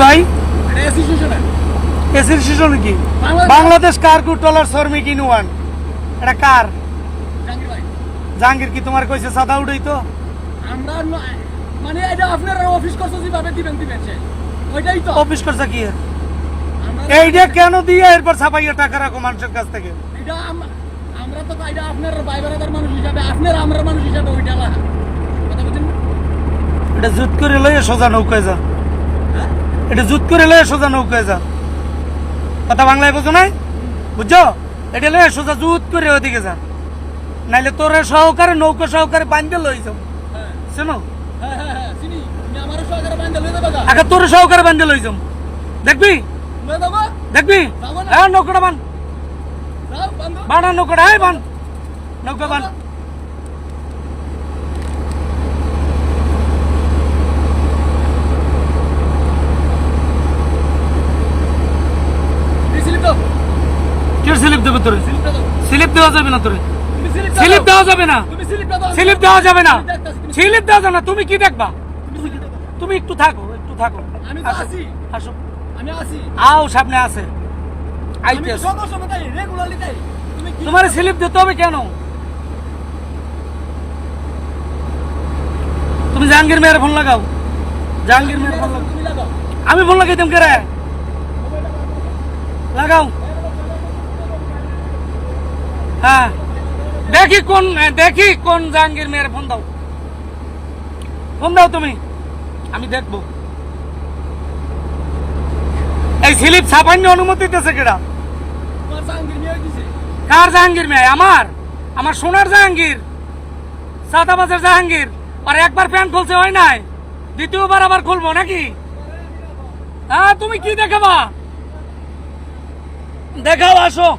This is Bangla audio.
ভাই? এসি স্টেশনে। এসির স্টেশন কি? বাংলাদেশ কার্গো ট্রলার শ্রমিক ইউনিয়ন। এটা কার? জাহাঙ্গীর ভাই। জাহাঙ্গীর কি তোমার কইছে সাদা উড়াই তো? আমরা মানে এটা আপনারা অফিস করছে যেভাবে দিবেন সে ওইটাই তো অফিস করছে কি? এইটা কেন দিয়ে এরপর ছাপাইয়া টাকা রাখো মানুষের কাছ থেকে? এটা আমরা তো এটা আপনার ভাই ব্রাদার মানুষ হিসাবে আপনার আমরা মানুষ হিসাবে ওইটা কথা বুঝেন। এটা জুত করে লইয়া সোজা নৌকায় যা। এটা জুত করে লইয়া সোজা নৌকায় যা। কথা বাংলায় বোঝো নাই? বুঝছো? এটা লইয়া সোজা জুত করে ওদিকে যা, নাইলে তোরে সহকারে নৌকা সহকারে বান্ধে লই যাও। শোনো, হ্যাঁ চিনি তুমি আমারও সহকারে বান্ধা লই যাবা। আগে তোরে সহকারে বান্ধে লই যাও। দেখবি লই যাবা? দেখবি? হ্যাঁ নৌকাটা বান, যাও বান্ধব। বানা নৌকাটা, হ্যাঁ বান, নৌকা বান। স্লিপ দাও। কি স্লিপ দেবে তোরে? স্লিপ দাও। স্লিপ দেওয়া যাবে না তোরে, তুমি স্লিপ দাও। স্লিপ দেওয়া যাবে না, তুমি স্লিপ দাও। স্লিপ দেওয়া যাবে না, তুমি স্লিপ দেওয়া যাবে না। তুমি কি দেখবা? স্লিপ দাও। তুমি একটু থাকো, একটু থাকো। আমি তো আসো, আছি। আসো, আমি আছি। আও সামনে আছে, আমি আইতে তো সব সময় তাই রেগুলারলি তাই। তুমি কি তোমার স্লিপ দিতে হবে কেন? তুমি জাহাঙ্গীর মেয়ের ফোন লাগাও, জাহাঙ্গীর মেয়ের ফোন লাগাও। তুমি লাগাও। আমি ফোন লাগাইতাম কে রে? লাগাও। হ্যাঁ দেখি কোন জাহাঙ্গীর মেয়ের ফোন দাও, ফোন দাও তুমি, আমি দেখবো। এই স্লিপ ছাপান্য অনুমতি দিতেছে কেডা? তোমার জাহাঙ্গীর নিয়ে দিছে। কার জাহাঙ্গীর মেয়ে? আমার সোনার জাহাঙ্গীর, সাদাবাজের জাহাঙ্গীর। আর একবার প্যান্ট খুলছে হয় নাই, দ্বিতীয়বার আবার খুলবো নাকি? হ্যাঁ তুমি কি দেখাবা? দেখাও, আসো।